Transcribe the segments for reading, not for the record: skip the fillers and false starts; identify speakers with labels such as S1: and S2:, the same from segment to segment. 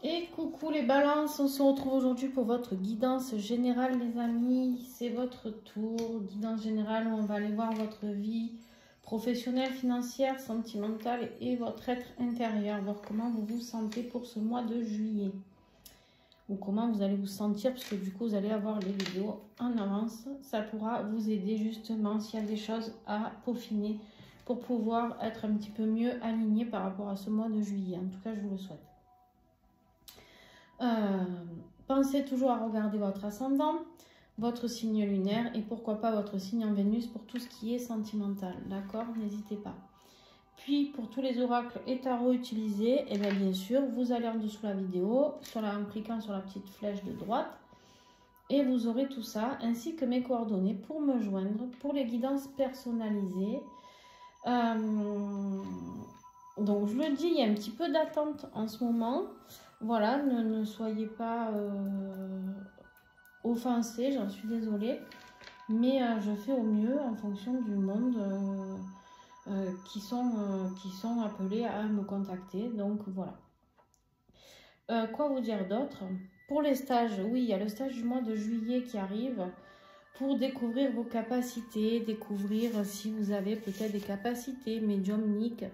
S1: Et coucou les balances, on se retrouve aujourd'hui pour votre guidance générale les amis. C'est votre tour, guidance générale où on va aller voir votre vie professionnelle, financière, sentimentale et votre être intérieur. Voir comment vous vous sentez pour ce mois de juillet. Ou comment vous allez vous sentir parce que du coup vous allez avoir les vidéos en avance. Ça pourra vous aider justement s'il y a des choses à peaufiner pour pouvoir être un petit peu mieux aligné par rapport à ce mois de juillet. En tout cas je vous le souhaite. Pensez toujours à regarder votre ascendant, votre signe lunaire et pourquoi pas votre signe en Vénus pour tout ce qui est sentimental, d'accord? N'hésitez pas. Puis pour tous les oracles et tarots utilisés, et bien sûr, vous allez en dessous de la vidéo en cliquant sur la petite flèche de droite et vous aurez tout ça ainsi que mes coordonnées pour me joindre pour les guidances personnalisées. Donc je le dis, il y a un petit peu d'attente en ce moment. Voilà, ne soyez pas offensés, j'en suis désolée. Mais je fais au mieux en fonction du monde qui sont appelés à me contacter. Donc voilà. Quoi vous dire d'autre? Pour les stages, oui, il y a le stage du mois de juillet qui arrive pour découvrir vos capacités, découvrir si vous avez peut-être des capacités médiumniques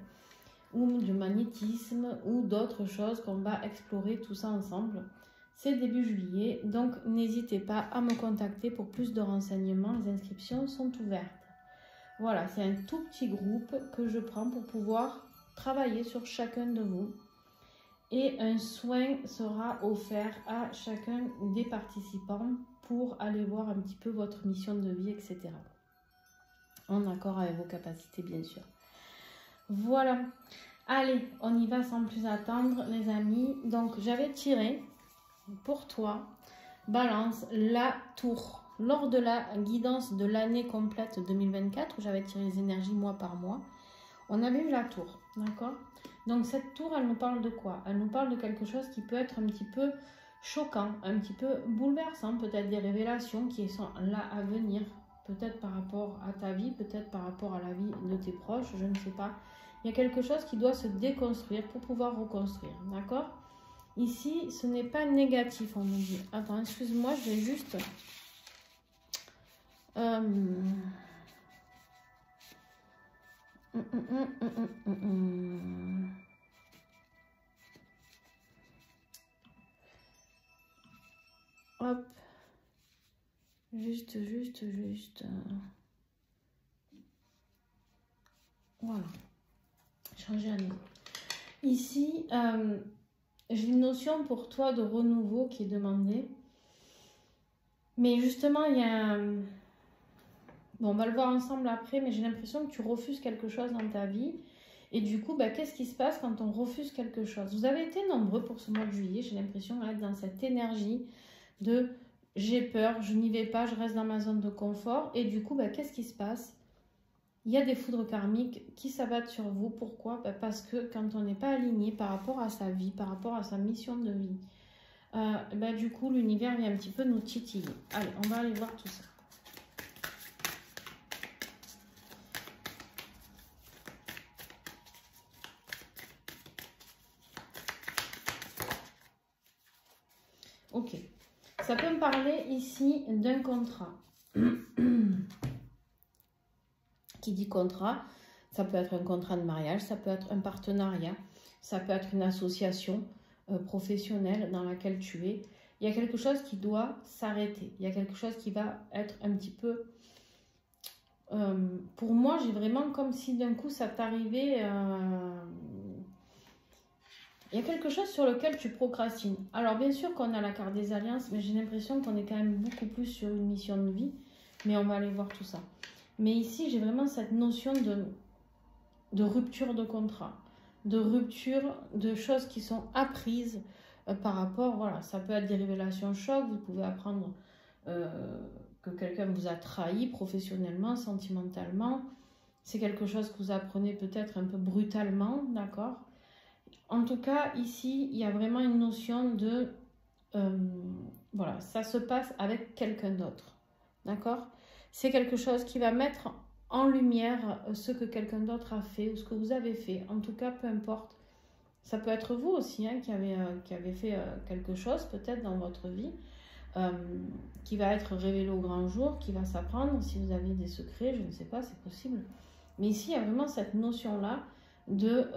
S1: ou de magnétisme ou d'autres choses qu'on va explorer tout ça ensemble. C'est début juillet, donc n'hésitez pas à me contacter pour plus de renseignements. Les inscriptions sont ouvertes. Voilà, c'est un tout petit groupe que je prends pour pouvoir travailler sur chacun de vous. Et un soin sera offert à chacun des participants pour aller voir un petit peu votre mission de vie, etc. En accord avec vos capacités, bien sûr. Voilà, allez, on y va sans plus attendre les amis. Donc j'avais tiré pour toi, Balance, la tour. Lors de la guidance de l'année complète 2024, où j'avais tiré les énergies mois par mois, on avait eu la tour, d'accord? Donc cette tour, elle nous parle de quoi? Elle nous parle de quelque chose qui peut être un petit peu choquant, un petit peu bouleversant, peut-être des révélations qui sont là à venir, peut-être par rapport à ta vie, peut-être par rapport à la vie de tes proches, je ne sais pas. Il y a quelque chose qui doit se déconstruire pour pouvoir reconstruire, d'accord? Ici, ce n'est pas négatif, on me dit. Attends, excuse-moi, je vais juste... Hop. Juste. Voilà. Changer à nouveau. Ici, j'ai une notion pour toi de renouveau qui est demandée. Mais justement, il y a... Bon, on va le voir ensemble après, mais j'ai l'impression que tu refuses quelque chose dans ta vie. Et du coup, qu'est-ce qui se passe quand on refuse quelque chose? Vous avez été nombreux pour ce mois de juillet, j'ai l'impression d'être dans cette énergie de j'ai peur, je n'y vais pas, je reste dans ma zone de confort. Et du coup, qu'est-ce qui se passe? Il y a des foudres karmiques qui s'abattent sur vous. Pourquoi? Parce que quand on n'est pas aligné par rapport à sa vie, par rapport à sa mission de vie, du coup, l'univers vient un petit peu nous titiller. Allez, on va aller voir tout ça. Ok. Ça peut me parler ici d'un contrat. Qui dit contrat, ça peut être un contrat de mariage, ça peut être un partenariat, ça peut être une association professionnelle dans laquelle tu es. Il y a quelque chose qui doit s'arrêter. Il y a quelque chose qui va être un petit peu... pour moi, j'ai vraiment comme si d'un coup ça t'arrivait... Il y a quelque chose sur lequel tu procrastines. Alors bien sûr qu'on a la carte des alliances, mais j'ai l'impression qu'on est quand même beaucoup plus sur une mission de vie. Mais on va aller voir tout ça. Mais ici, j'ai vraiment cette notion de rupture de contrat, de rupture de choses qui sont apprises par rapport, voilà, ça peut être des révélations chocs, vous pouvez apprendre que quelqu'un vous a trahi professionnellement, sentimentalement. C'est quelque chose que vous apprenez peut-être un peu brutalement, d'accord? En tout cas, ici, il y a vraiment une notion de... voilà, ça se passe avec quelqu'un d'autre, d'accord? C'est quelque chose qui va mettre en lumière ce que quelqu'un d'autre a fait ou ce que vous avez fait. En tout cas, peu importe, Ça peut être vous aussi hein, qui avez fait quelque chose peut-être dans votre vie qui va être révélé au grand jour, qui va s'apprendre. Si vous avez des secrets, je ne sais pas, c'est possible. Mais ici, il y a vraiment cette notion-là de,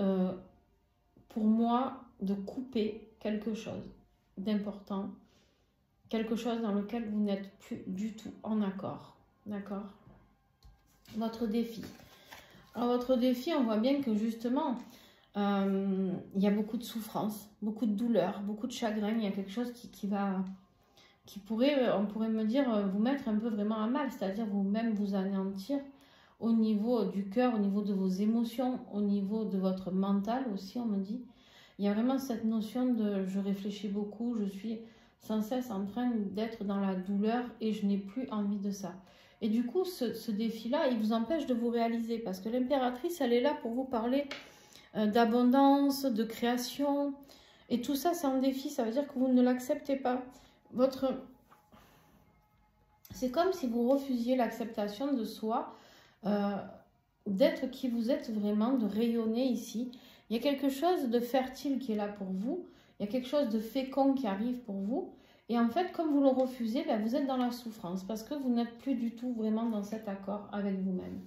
S1: pour moi, de couper quelque chose d'important, quelque chose dans lequel vous n'êtes plus du tout en accord. D'accord? Votre défi. Alors, votre défi, on voit bien que justement, il y a beaucoup de souffrance, beaucoup de douleur, beaucoup de chagrin. Il y a quelque chose qui pourrait, on pourrait me dire, vous mettre un peu vraiment à mal, c'est-à-dire vous-même vous anéantir au niveau du cœur, au niveau de vos émotions, au niveau de votre mental aussi, on me dit. Il y a vraiment cette notion de je réfléchis beaucoup, je suis sans cesse en train d'être dans la douleur et je n'ai plus envie de ça. Et du coup, ce défi-là, il vous empêche de vous réaliser parce que l'impératrice, elle est là pour vous parler d'abondance, de création. Et tout ça, c'est un défi, ça veut dire que vous ne l'acceptez pas. C'est comme si vous refusiez l'acceptation de soi, d'être qui vous êtes vraiment, de rayonner ici. Il y a quelque chose de fertile qui est là pour vous, il y a quelque chose de fécond qui arrive pour vous, et en fait, comme vous le refusez, ben, vous êtes dans la souffrance, parce que vous n'êtes plus du tout vraiment dans cet accord avec vous-même.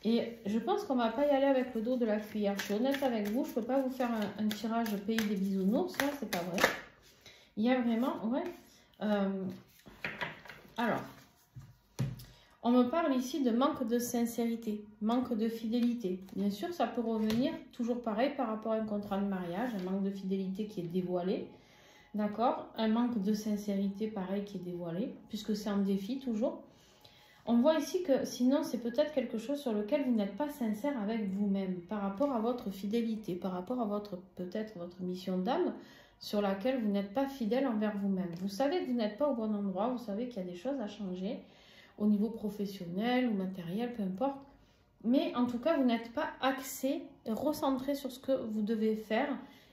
S1: Et je pense qu'on ne va pas y aller avec le dos de la cuillère. Je suis honnête avec vous, je ne peux pas vous faire un tirage pays des bisounours, ça c'est pas vrai. Il y a vraiment, ouais. Alors, on me parle ici de manque de sincérité, manque de fidélité. Bien sûr, ça peut revenir toujours pareil par rapport à un contrat de mariage, un manque de fidélité qui est dévoilé, d'accord? Un manque de sincérité pareil qui est dévoilé, puisque c'est un défi toujours. On voit ici que sinon, c'est peut-être quelque chose sur lequel vous n'êtes pas sincère avec vous-même, par rapport à votre fidélité, par rapport à peut-être votre mission d'âme, sur laquelle vous n'êtes pas fidèle envers vous-même. Vous savez que vous n'êtes pas au bon endroit, vous savez qu'il y a des choses à changer, au niveau professionnel ou matériel, peu importe. Mais en tout cas, vous n'êtes pas axé, recentré sur ce que vous devez faire.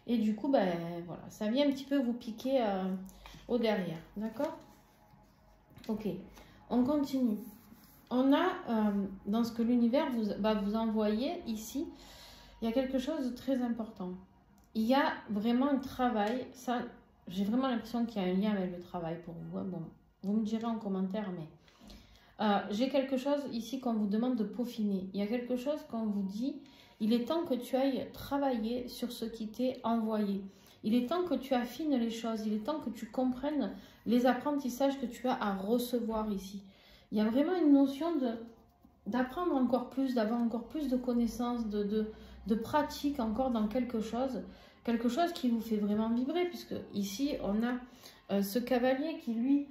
S1: Et du coup, ben voilà, ça vient un petit peu vous piquer au derrière. D'accord? Ok, on continue. On a, dans ce que l'univers va vous envoyer ici, il y a quelque chose de très important. Il y a vraiment un travail, ça, j'ai vraiment l'impression qu'il y a un lien avec le travail pour vous. Bon, vous me direz en commentaire, mais j'ai quelque chose ici qu'on vous demande de peaufiner. Il y a quelque chose qu'on vous dit, il est temps que tu ailles travailler sur ce qui t'est envoyé. Il est temps que tu affines les choses, il est temps que tu comprennes les apprentissages que tu as à recevoir ici. Il y a vraiment une notion d'apprendre encore plus, d'avoir encore plus de connaissances, de pratique encore dans quelque chose qui vous fait vraiment vibrer, puisque ici on a ce cavalier qui lui,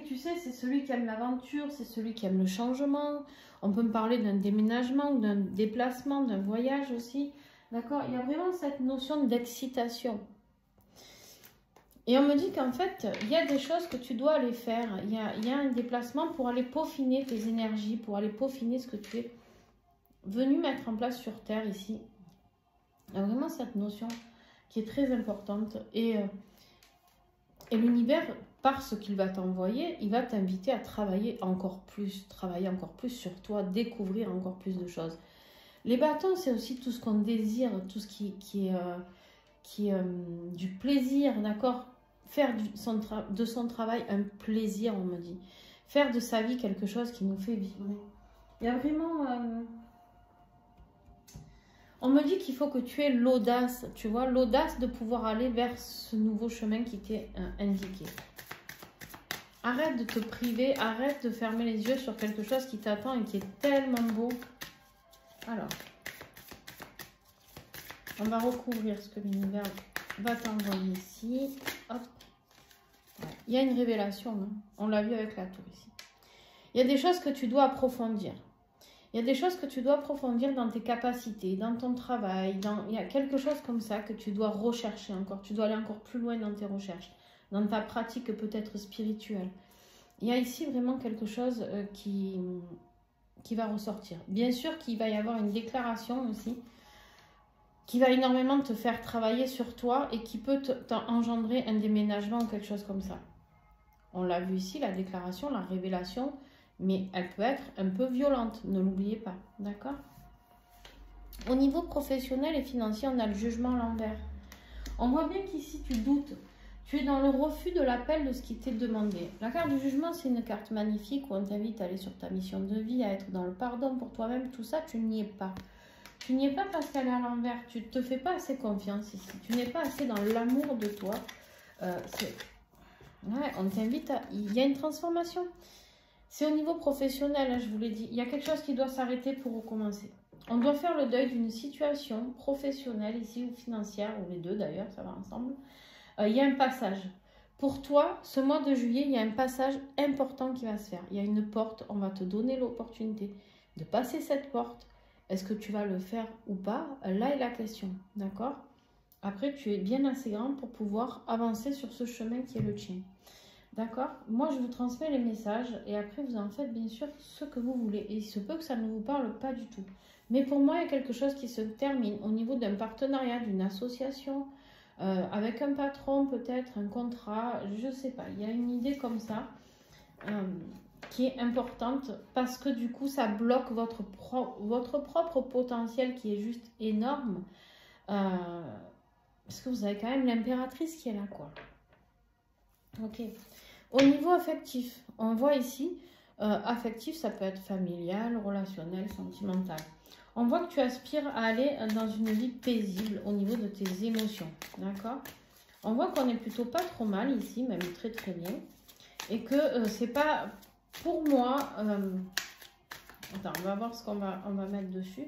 S1: tu sais, c'est celui qui aime l'aventure, c'est celui qui aime le changement. On peut me parler d'un déménagement ou d'un déplacement, d'un voyage aussi, d'accord? Il y a vraiment cette notion d'excitation. Et on me dit qu'en fait, il y a des choses que tu dois aller faire. Il y a un déplacement pour aller peaufiner tes énergies, pour aller peaufiner ce que tu es venu mettre en place sur Terre ici. Il y a vraiment cette notion qui est très importante. Et l'univers, par ce qu'il va t'envoyer, il va t'inviter à travailler encore plus sur toi, découvrir encore plus de choses. Les bâtons, c'est aussi tout ce qu'on désire, tout ce qui est du plaisir, d'accord? Faire de son travail un plaisir, on me dit. Faire de sa vie quelque chose qui nous fait vibrer. Il y a vraiment... on me dit qu'il faut que tu aies l'audace, tu vois, l'audace de pouvoir aller vers ce nouveau chemin qui t'est indiqué. Arrête de te priver, arrête de fermer les yeux sur quelque chose qui t'attend et qui est tellement beau. Alors, on va recouvrir ce que l'univers va t'envoyer ici. Hop. Ouais. Il y a une révélation, hein. On l'a vu avec la tour ici. Il y a des choses que tu dois approfondir. Il y a des choses que tu dois approfondir dans tes capacités, dans ton travail. Il y a quelque chose comme ça que tu dois rechercher encore. Tu dois aller encore plus loin dans tes recherches, dans ta pratique peut-être spirituelle. Il y a ici vraiment quelque chose qui va ressortir. Bien sûr qu'il va y avoir une déclaration aussi, qui va énormément te faire travailler sur toi et qui peut engendrer un déménagement ou quelque chose comme ça. On l'a vu ici, la déclaration, la révélation, mais elle peut être un peu violente, ne l'oubliez pas, d'accord? Au niveau professionnel et financier, on a le jugement à l'envers. On voit bien qu'ici, tu doutes. Tu es dans le refus de l'appel de ce qui t'est demandé. La carte du jugement, c'est une carte magnifique où on t'invite à aller sur ta mission de vie, à être dans le pardon pour toi-même. Tout ça, tu n'y es pas. Tu n'y es pas parce qu'elle est à l'envers. Tu ne te fais pas assez confiance ici. Tu n'es pas assez dans l'amour de toi. Ouais, on t'invite à... Il y a une transformation. C'est au niveau professionnel, hein, je vous l'ai dit. Il y a quelque chose qui doit s'arrêter pour recommencer. On doit faire le deuil d'une situation professionnelle ici ou financière, ou les deux d'ailleurs, ça va ensemble. Il y a un passage. Pour toi, ce mois de juillet, il y a un passage important qui va se faire. Il y a une porte, on va te donner l'opportunité de passer cette porte. Est-ce que tu vas le faire ou pas? Là est la question, d'accord? Après, tu es bien assez grand pour pouvoir avancer sur ce chemin qui est le tien. D'accord? Moi, je vous transmets les messages et après, vous en faites bien sûr ce que vous voulez. Et il se peut que ça ne vous parle pas du tout. Mais pour moi, il y a quelque chose qui se termine au niveau d'un partenariat, d'une association, avec un patron peut-être, un contrat, je ne sais pas. Il y a une idée comme ça qui est importante parce que du coup, ça bloque votre propre potentiel qui est juste énorme. Parce que vous avez quand même l'impératrice qui est là, quoi. Ok. Au niveau affectif, on voit ici, affectif, ça peut être familial, relationnel, sentimental. On voit que tu aspires à aller dans une vie paisible au niveau de tes émotions, d'accord? On voit qu'on est plutôt pas trop mal ici, même très très bien. Et que c'est pas, pour moi, attends, on va voir ce qu'on va mettre dessus.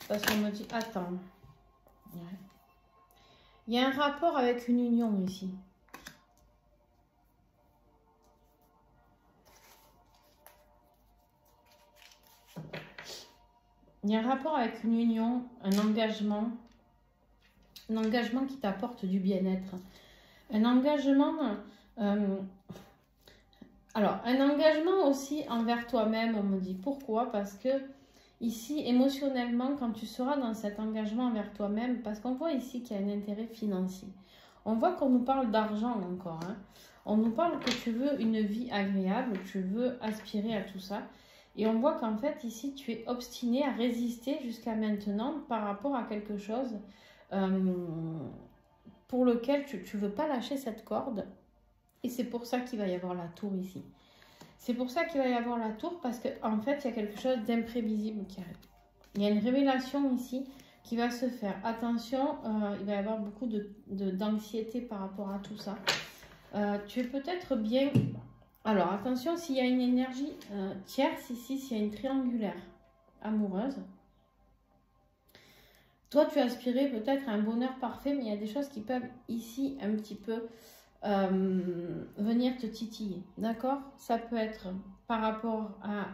S1: Parce qu'on me dit, attends. Ouais. Il y a un rapport avec une union ici. Il y a un rapport avec une union, un engagement qui t'apporte du bien-être. Un engagement, alors un engagement aussi envers toi-même, on me dit. Pourquoi? Parce que ici, émotionnellement, quand tu seras dans cet engagement envers toi-même, parce qu'on voit ici qu'il y a un intérêt financier. On voit qu'on nous parle d'argent encore. Hein. On nous parle que tu veux une vie agréable, tu veux aspirer à tout ça. Et on voit qu'en fait, ici, tu es obstiné à résister jusqu'à maintenant par rapport à quelque chose pour lequel tu ne veux pas lâcher cette corde. Et c'est pour ça qu'il va y avoir la tour ici. C'est pour ça qu'il va y avoir la tour parce qu'en fait, il y a quelque chose d'imprévisible qui arrive. Il y a une révélation ici qui va se faire. Attention, il va y avoir beaucoup d'anxiété par rapport à tout ça. Tu es peut-être bien... Alors, attention, s'il y a une énergie tierce ici, s'il y a une triangulaire amoureuse, toi, tu aspirais peut-être à un bonheur parfait, mais il y a des choses qui peuvent ici un petit peu venir te titiller. D'accord? Ça peut être par rapport à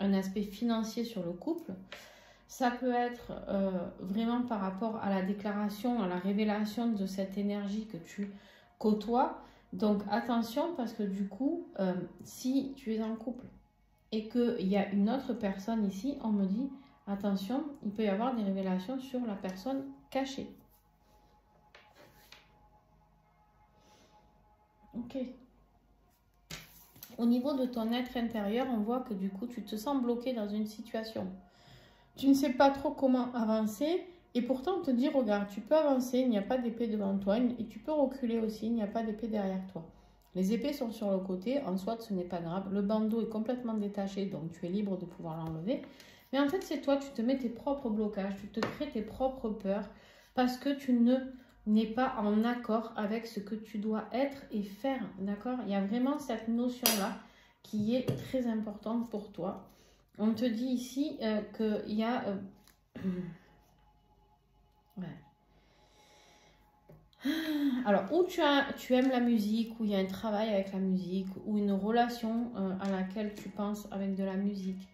S1: un aspect financier sur le couple. Ça peut être vraiment par rapport à la déclaration, à la révélation de cette énergie que tu côtoies. Donc attention parce que du coup, si tu es en couple et qu'il y a une autre personne ici, on me dit attention, il peut y avoir des révélations sur la personne cachée. Ok. Au niveau de ton être intérieur, on voit que du coup, tu te sens bloqué dans une situation. Tu ne sais pas trop comment avancer et pourtant on te dit, regarde, tu peux avancer, il n'y a pas d'épée devant toi et tu peux reculer aussi, il n'y a pas d'épée derrière toi. Les épées sont sur le côté, en soi ce n'est pas grave, le bandeau est complètement détaché donc tu es libre de pouvoir l'enlever. Mais en fait c'est toi, tu te mets tes propres blocages, tu te crées tes propres peurs parce que tu n'es pas en accord avec ce que tu dois être et faire, d'accord? Il y a vraiment cette notion-là qui est très importante pour toi. On te dit ici qu'il y a... ouais. Alors, où tu aimes la musique, où il y a un travail avec la musique, ou une relation à laquelle tu penses avec de la musique.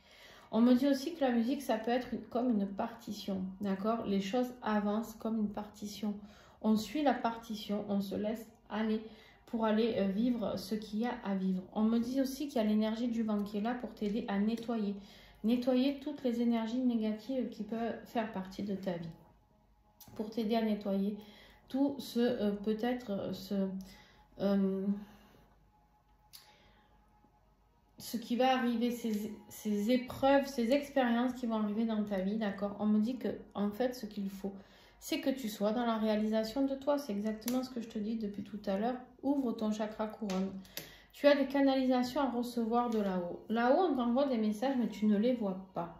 S1: On me dit aussi que la musique, ça peut être comme une partition, d'accord? Les choses avancent comme une partition. On suit la partition, on se laisse aller pour aller vivre ce qu'il y a à vivre. On me dit aussi qu'il y a l'énergie du vent qui est là pour t'aider à nettoyer. Nettoyer toutes les énergies négatives qui peuvent faire partie de ta vie. Pour t'aider à nettoyer tout ce peut-être ce qui va arriver, ces épreuves, ces expériences qui vont arriver dans ta vie, d'accord? On me dit que, en fait, ce qu'il faut, c'est que tu sois dans la réalisation de toi. C'est exactement ce que je te dis depuis tout à l'heure. Ouvre ton chakra couronne. Tu as des canalisations à recevoir de là-haut. Là-haut, on t'envoie des messages, mais tu ne les vois pas.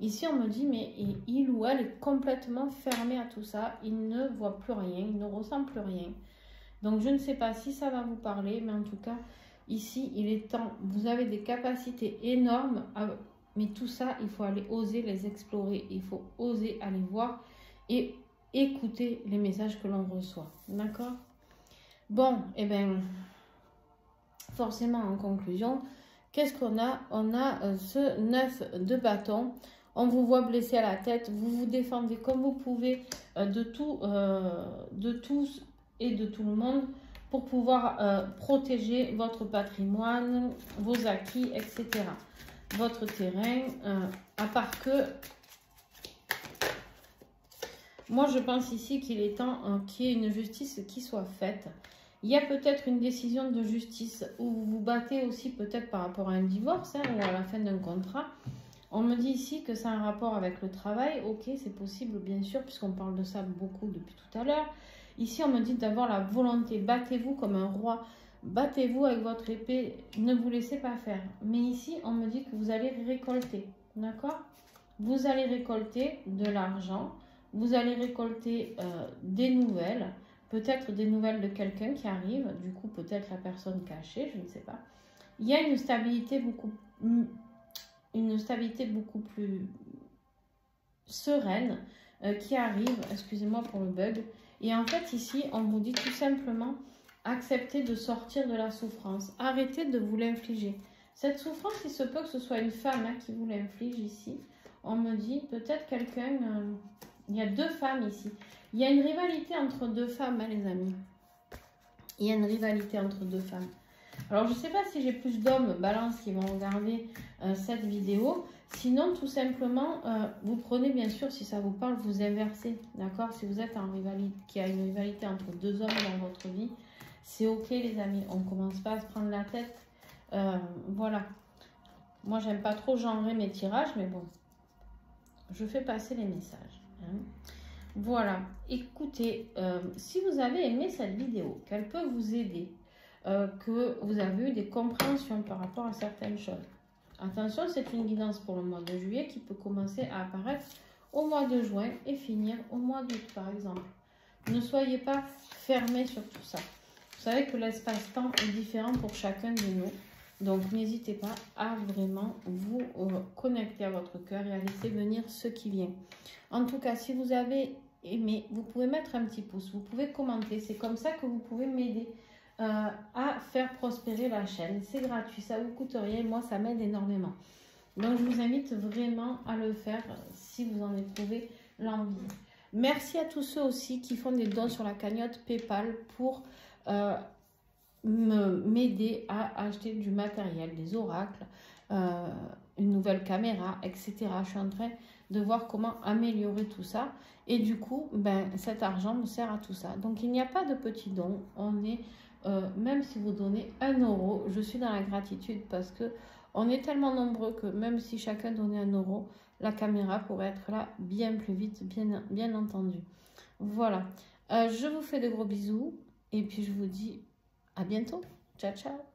S1: Ici, on me dit, mais il ou elle est complètement fermé à tout ça. Il ne voit plus rien, il ne ressent plus rien. Donc, je ne sais pas si ça va vous parler, mais en tout cas, ici, il est temps. Vous avez des capacités énormes, mais tout ça, il faut aller oser les explorer. Il faut oser aller voir et écouter les messages que l'on reçoit. D'accord? Bon, et bien, forcément, en conclusion, qu'est-ce qu'on a? On a ce 9 de bâton. On vous voit blessé à la tête. Vous vous défendez comme vous pouvez de tous et de tout le monde pour pouvoir protéger votre patrimoine, vos acquis, etc. Votre terrain, à part que... Moi, je pense ici qu'il est temps qu'il y ait une justice qui soit faite. Il y a peut-être une décision de justice où vous vous battez aussi peut-être par rapport à un divorce, hein, ou à la fin d'un contrat. On me dit ici que c'est un rapport avec le travail. Ok, c'est possible, bien sûr, puisqu'on parle de ça beaucoup depuis tout à l'heure. Ici, on me dit d'avoir la volonté. Battez-vous comme un roi. Battez-vous avec votre épée. Ne vous laissez pas faire. Mais ici, on me dit que vous allez récolter. D'accord? Vous allez récolter de l'argent. Vous allez récolter des nouvelles. Peut-être des nouvelles de quelqu'un qui arrive. Du coup, peut-être la personne cachée. Je ne sais pas. Il y a une stabilité beaucoup plus sereine qui arrive, excusez-moi pour le bug, et en fait ici on vous dit tout simplement acceptez de sortir de la souffrance, arrêtez de vous l'infliger. Cette souffrance, il se peut que ce soit une femme qui vous l'inflige ici. On me dit peut-être quelqu'un, il y a deux femmes ici, il y a une rivalité entre deux femmes, les amis, il y a une rivalité entre deux femmes. Alors, je ne sais pas si j'ai plus d'hommes balance qui vont regarder cette vidéo. Sinon, tout simplement, vous prenez, bien sûr, si ça vous parle, vous inversez. D'accord? Si vous êtes en rivalité, qu'il y a une rivalité entre deux hommes dans votre vie, c'est ok, les amis. On ne commence pas à se prendre la tête. Voilà. Moi, j'aime pas trop genrer mes tirages, mais bon, je fais passer les messages. Hein. Voilà. Écoutez, si vous avez aimé cette vidéo, qu'elle peut vous aider, que vous avez eu des compréhensions par rapport à certaines choses. Attention, c'est une guidance pour le mois de juillet qui peut commencer à apparaître au mois de juin et finir au mois d'août, par exemple. Ne soyez pas fermés sur tout ça. Vous savez que l'espace-temps est différent pour chacun de nous. Donc, n'hésitez pas à vraiment vous connecter à votre cœur et à laisser venir ce qui vient. En tout cas, si vous avez aimé, vous pouvez mettre un petit pouce, vous pouvez commenter. C'est comme ça que vous pouvez m'aider à faire prospérer la chaîne. C'est gratuit, ça ne vous coûte rien. Moi, ça m'aide énormément. Donc, je vous invite vraiment à le faire si vous en éprouvez l'envie. Merci à tous ceux aussi qui font des dons sur la cagnotte PayPal pour m'aider à acheter du matériel, des oracles, une nouvelle caméra, etc. Je suis en train de voir comment améliorer tout ça. Et du coup, ben, cet argent me sert à tout ça. Donc, il n'y a pas de petits dons. On est... même si vous donnez 1 euro, je suis dans la gratitude parce que on est tellement nombreux que même si chacun donnait 1 euro, la caméra pourrait être là bien plus vite, bien entendu. Voilà. Je vous fais de gros bisous et puis je vous dis à bientôt. Ciao, ciao.